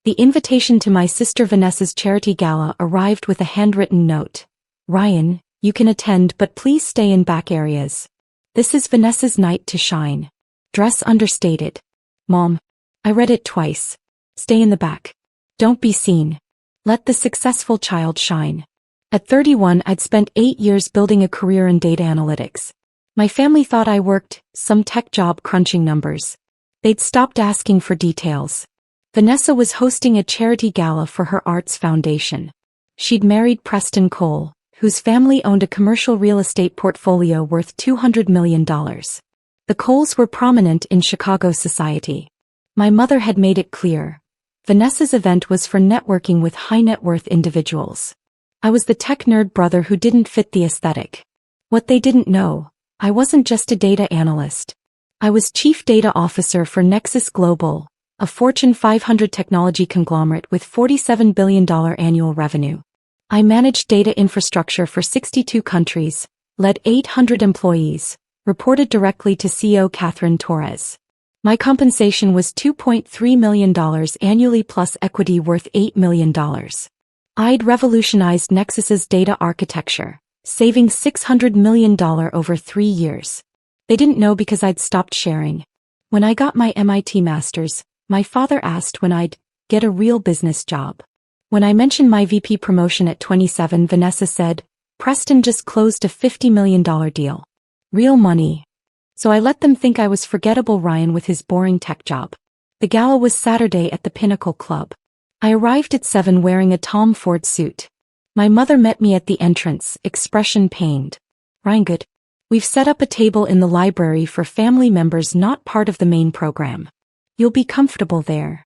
The invitation to my sister Vanessa's charity gala arrived with a handwritten note. Ryan, you can attend but please stay in back areas. This is Vanessa's night to shine. Dress understated. Mom. I read it twice. Stay in the back. Don't be seen. Let the successful child shine. At 31, I'd spent 8 years building a career in data analytics. My family thought I worked some tech job crunching numbers. They'd stopped asking for details. Vanessa was hosting a charity gala for her arts foundation. She'd married Preston Cole, whose family owned a commercial real estate portfolio worth $200 million. The Coles were prominent in Chicago society. My mother had made it clear. Vanessa's event was for networking with high-net-worth individuals. I was the tech nerd brother who didn't fit the aesthetic. What they didn't know, I wasn't just a data analyst. I was Chief Data Officer for Nexus Global, a Fortune 500 technology conglomerate with $47 billion annual revenue. I managed data infrastructure for 62 countries, led 800 employees, reported directly to CEO Catherine Torres. My compensation was $2.3 million annually plus equity worth $8 million. I'd revolutionized Nexus's data architecture, saving $600 million over 3 years. They didn't know because I'd stopped sharing. When I got my MIT master's, my father asked when I'd get a real business job. When I mentioned my VP promotion at 27, Vanessa said, Preston just closed a $50 million deal. Real money. So I let them think I was forgettable Ryan with his boring tech job. The gala was Saturday at the Pinnacle Club. I arrived at 7 wearing a Tom Ford suit. My mother met me at the entrance, expression pained. Ryan, good. We've set up a table in the library for family members not part of the main program. You'll be comfortable there.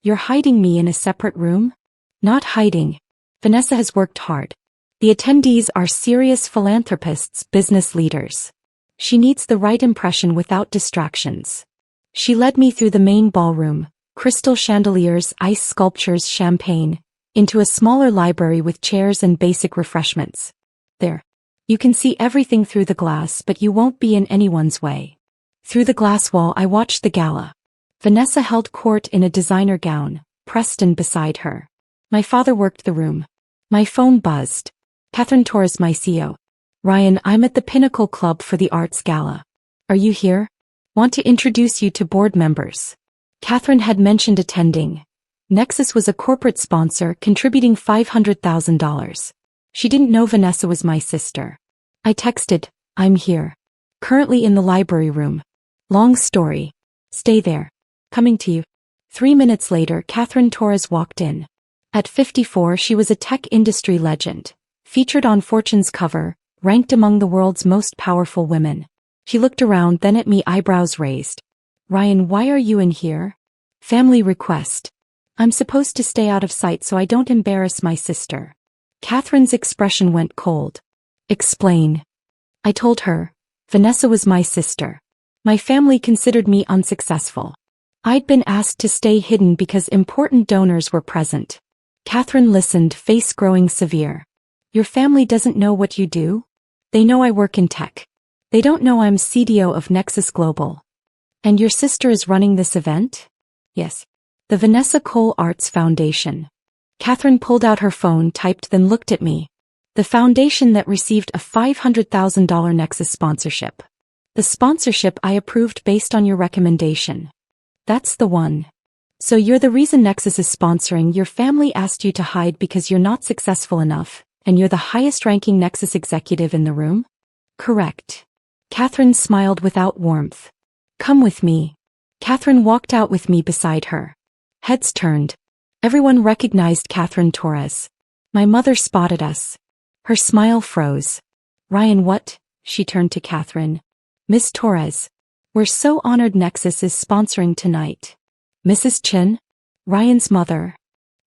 You're hiding me in a separate room? Not hiding. Vanessa has worked hard. The attendees are serious philanthropists, business leaders. She needs the right impression without distractions. She led me through the main ballroom, crystal chandeliers, ice sculptures, champagne, into a smaller library with chairs and basic refreshments. There. You can see everything through the glass but you won't be in anyone's way. Through the glass wall I watched the gala. Vanessa held court in a designer gown, Preston beside her. My father worked the room. My phone buzzed. Catherine Torres, my CEO. Ryan, I'm at the Pinnacle Club for the Arts Gala. Are you here? Want to introduce you to board members. Catherine had mentioned attending. Nexus was a corporate sponsor contributing $500,000. She didn't know Vanessa was my sister. I texted, I'm here. Currently in the library room. Long story. Stay there. Coming to you. 3 minutes later, Catherine Torres walked in. At 54, she was a tech industry legend, featured on Fortune's cover, ranked among the world's most powerful women. She looked around, then at me, eyebrows raised. Ryan, why are you in here? Family request. I'm supposed to stay out of sight so I don't embarrass my sister. Catherine's expression went cold. Explain. I told her. Vanessa was my sister. My family considered me unsuccessful. I'd been asked to stay hidden because important donors were present. Catherine listened, face growing severe. Your family doesn't know what you do? They know I work in tech. They don't know I'm CDO of Nexus Global. And your sister is running this event? Yes. The Vanessa Cole Arts Foundation. Catherine pulled out her phone, typed, then looked at me. The foundation that received a $500,000 Nexus sponsorship. The sponsorship I approved based on your recommendation. That's the one. So you're the reason Nexus is sponsoring. Your family asked you to hide because you're not successful enough, and you're the highest-ranking Nexus executive in the room? Correct. Catherine smiled without warmth. Come with me. Catherine walked out with me beside her. Heads turned. Everyone recognized Catherine Torres. My mother spotted us. Her smile froze. Ryan, what? She turned to Catherine. Miss Torres. We're so honored Nexus is sponsoring tonight. Mrs. Chin? Ryan's mother.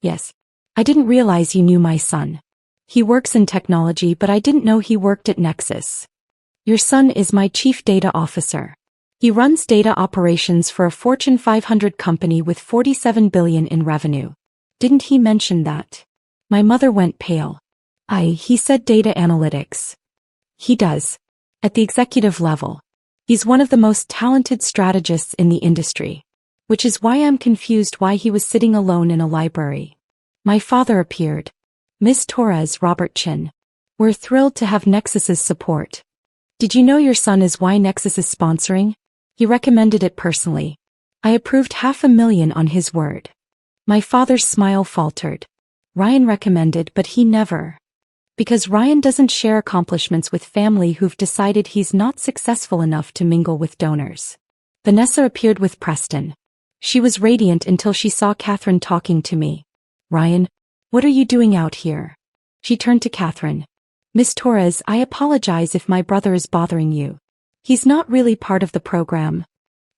Yes. I didn't realize you knew my son. He works in technology, but I didn't know he worked at Nexus. Your son is my chief data officer. He runs data operations for a Fortune 500 company with $47 billion in revenue. Didn't he mention that? My mother went pale. He said data analytics. He does. At the executive level. He's one of the most talented strategists in the industry. which is why I'm confused why he was sitting alone in a library. My father appeared. Miss Torres, Robert Chin. We're thrilled to have Nexus's support. Did you know your son is why Nexus is sponsoring? He recommended it personally. I approved $500,000 on his word. My father's smile faltered. Ryan recommended, but he never. Because Ryan doesn't share accomplishments with family who've decided he's not successful enough to mingle with donors. Vanessa appeared with Preston. She was radiant until she saw Catherine talking to me. Ryan, what are you doing out here? She turned to Catherine. Miss Torres, I apologize if my brother is bothering you. He's not really part of the program.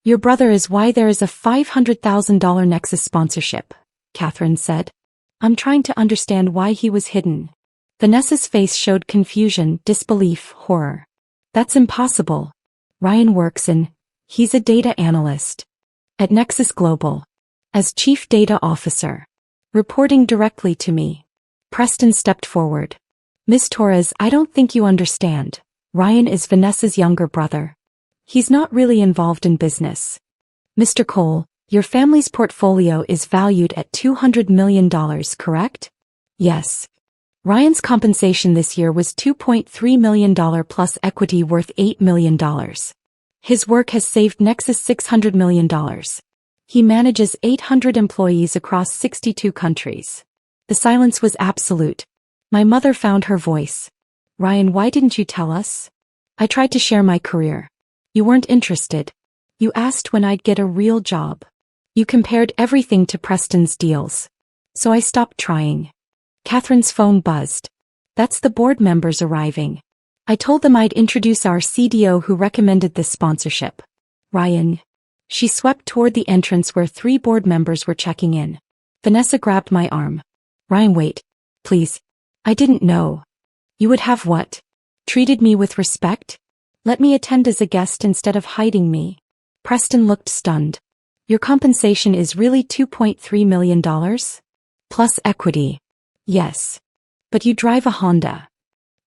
Your brother is why there is a $500,000 Nexus sponsorship, Catherine said. I'm trying to understand why he was hidden. Vanessa's face showed confusion, disbelief, horror. That's impossible. Ryan works he's a data analyst. At Nexus Global. As Chief Data Officer. Reporting directly to me. Preston stepped forward. Miss Torres, I don't think you understand. Ryan is Vanessa's younger brother. He's not really involved in business. Mr. Cole, your family's portfolio is valued at $200 million, correct? Yes. Ryan's compensation this year was $2.3 million plus equity worth $8 million. His work has saved Nexus $600 million. He manages 800 employees across 62 countries. The silence was absolute. My mother found her voice. Ryan, why didn't you tell us? I tried to share my career. You weren't interested. You asked when I'd get a real job. You compared everything to Preston's deals. So I stopped trying. Catherine's phone buzzed. That's the board members arriving. I told them I'd introduce our CDO who recommended this sponsorship. Ryan. She swept toward the entrance where 3 board members were checking in. Vanessa grabbed my arm. Ryan, wait. Please. I didn't know. You would have what? Treated me with respect? Let me attend as a guest instead of hiding me. Preston looked stunned. Your compensation is really $2.3 million? Plus equity. Yes. But you drive a Honda.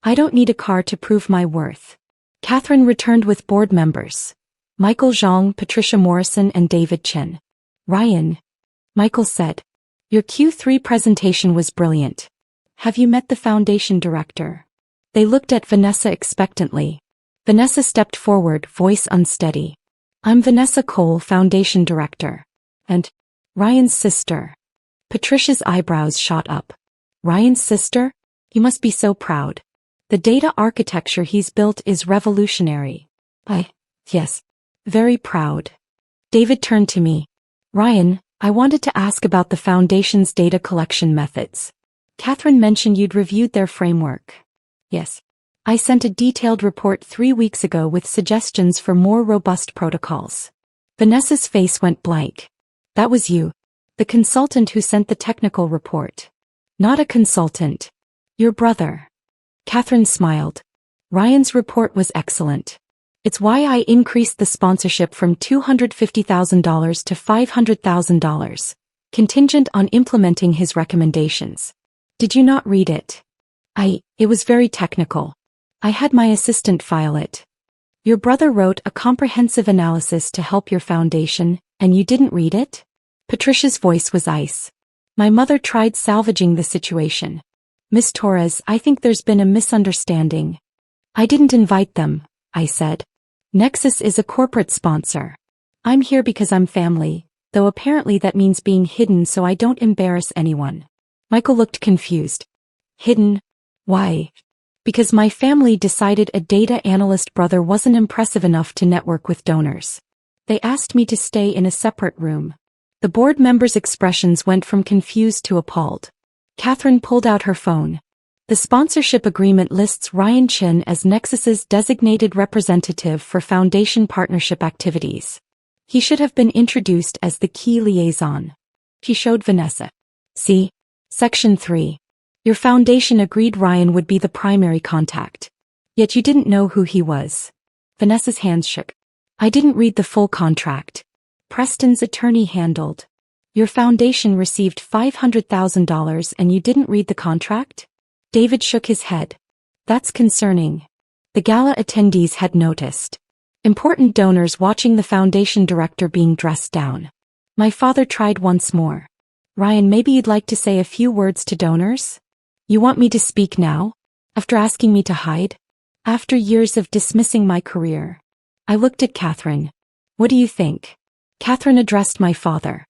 I don't need a car to prove my worth. Catherine returned with board members. Michael Zhang, Patricia Morrison and David Chin. Ryan. Michael said. Your Q3 presentation was brilliant. Have you met the foundation director? They looked at Vanessa expectantly. Vanessa stepped forward, voice unsteady. I'm Vanessa Cole, foundation director. And Ryan's sister. Patricia's eyebrows shot up. Ryan's sister? He must be so proud. The data architecture he's built is revolutionary. Yes. Very proud. David turned to me. Ryan, I wanted to ask about the foundation's data collection methods. Catherine mentioned you'd reviewed their framework. Yes. I sent a detailed report 3 weeks ago with suggestions for more robust protocols. Vanessa's face went blank. That was you. The consultant who sent the technical report. Not a consultant. Your brother. Catherine smiled. Ryan's report was excellent. It's why I increased the sponsorship from $250,000 to $500,000, contingent on implementing his recommendations. Did you not read it? It was very technical. I had my assistant file it. Your brother wrote a comprehensive analysis to help your foundation, and you didn't read it? Patricia's voice was ice. My mother tried salvaging the situation. Miss Torres, I think there's been a misunderstanding. I didn't invite them, I said. Nexus is a corporate sponsor. I'm here because I'm family, though apparently that means being hidden so I don't embarrass anyone. Michael looked confused. Hidden? Why? Because my family decided a data analyst brother wasn't impressive enough to network with donors. They asked me to stay in a separate room. The board members' expressions went from confused to appalled. Catherine pulled out her phone. The sponsorship agreement lists Ryan Chin as Nexus's designated representative for foundation partnership activities. He should have been introduced as the key liaison. She showed Vanessa. See? Section 3. Your foundation agreed Ryan would be the primary contact. Yet you didn't know who he was. Vanessa's hands shook. I didn't read the full contract. Preston's attorney handled. Your foundation received $500,000 and you didn't read the contract? David shook his head. That's concerning. The gala attendees had noticed. Important donors watching the foundation director being dressed down. My father tried once more. Ryan, maybe you'd like to say a few words to donors? You want me to speak now? After asking me to hide? After years of dismissing my career? I looked at Catherine. What do you think? Catherine addressed my father.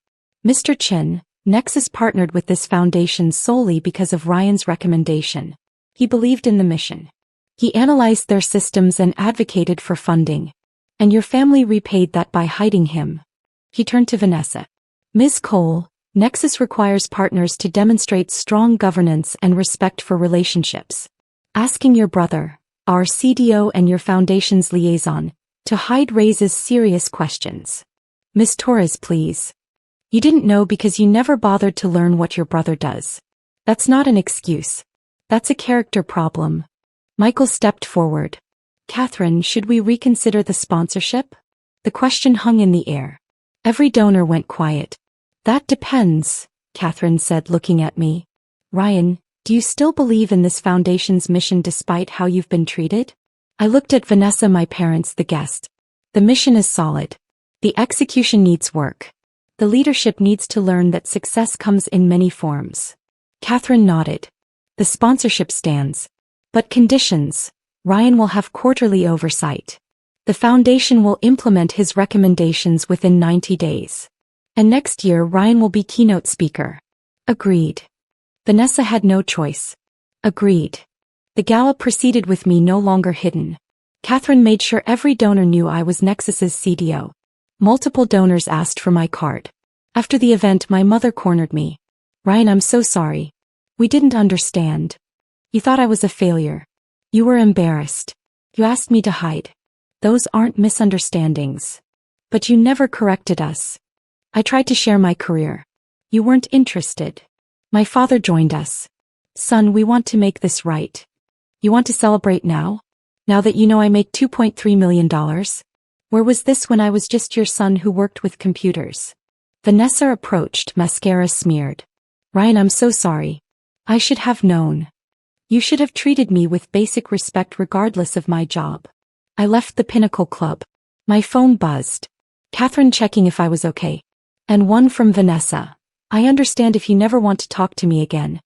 Mr. Chin, Nexus partnered with this foundation solely because of Ryan's recommendation. He believed in the mission. He analyzed their systems and advocated for funding. And your family repaid that by hiding him. He turned to Vanessa. Ms. Cole, Nexus requires partners to demonstrate strong governance and respect for relationships. Asking your brother, our CDO and your foundation's liaison, to hide raises serious questions. Ms. Torres, please. You didn't know because you never bothered to learn what your brother does. That's not an excuse. That's a character problem. Michael stepped forward. Catherine, should we reconsider the sponsorship? The question hung in the air. Every donor went quiet. That depends, Catherine said, looking at me. Ryan, do you still believe in this foundation's mission despite how you've been treated? I looked at Vanessa, my parents, the guest. The mission is solid. The execution needs work. The leadership needs to learn that success comes in many forms. Catherine nodded. The sponsorship stands. But conditions. Ryan will have quarterly oversight. The foundation will implement his recommendations within 90 days. And next year Ryan will be keynote speaker. Agreed. Vanessa had no choice. Agreed. The gala proceeded with me no longer hidden. Catherine made sure every donor knew I was Nexus's CDO. Multiple donors asked for my card. After the event, my mother cornered me. Ryan, I'm so sorry. We didn't understand. You thought I was a failure. You were embarrassed. You asked me to hide. Those aren't misunderstandings. But you never corrected us. I tried to share my career. You weren't interested. My father joined us. Son, we want to make this right. You want to celebrate now? Now that you know I make $2.3 million? Where was this when I was just your son who worked with computers? Vanessa approached, mascara smeared. Ryan, I'm so sorry. I should have known. You should have treated me with basic respect regardless of my job. I left the Pinnacle Club. My phone buzzed. Catherine checking if I was okay. And one from Vanessa. I understand if you never want to talk to me again.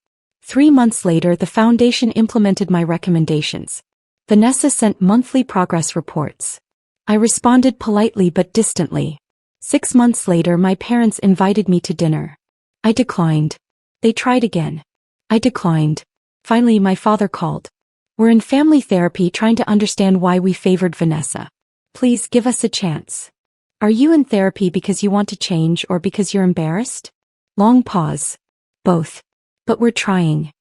3 months later, the foundation implemented my recommendations. Vanessa sent monthly progress reports. I responded politely but distantly. 6 months later, my parents invited me to dinner. I declined. They tried again. I declined. Finally, my father called. We're in family therapy trying to understand why we favored Vanessa. Please give us a chance. Are you in therapy because you want to change or because you're embarrassed? Long pause. Both. But we're trying.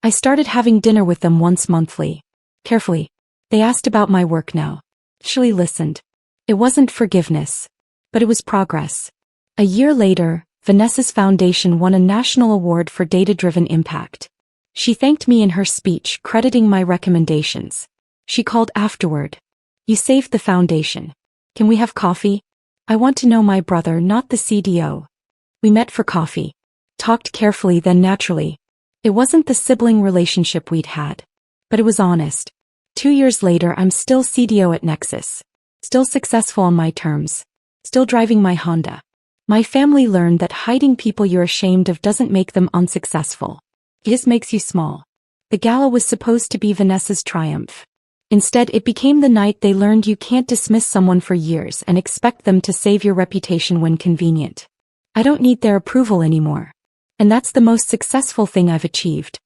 I started having dinner with them once monthly. Carefully. They asked about my work now. She listened. It wasn't forgiveness. But it was progress. A year later, Vanessa's foundation won a national award for data-driven impact. She thanked me in her speech, crediting my recommendations. She called afterward. You saved the foundation. Can we have coffee? I want to know my brother, not the CDO. We met for coffee. Talked carefully, then naturally. It wasn't the sibling relationship we'd had. But it was honest. 2 years later, I'm still CDO at Nexus. Still successful on my terms. Still driving my Honda. My family learned that hiding people you're ashamed of doesn't make them unsuccessful. It just makes you small. The gala was supposed to be Vanessa's triumph. Instead, it became the night they learned you can't dismiss someone for years and expect them to save your reputation when convenient. I don't need their approval anymore. And that's the most successful thing I've achieved.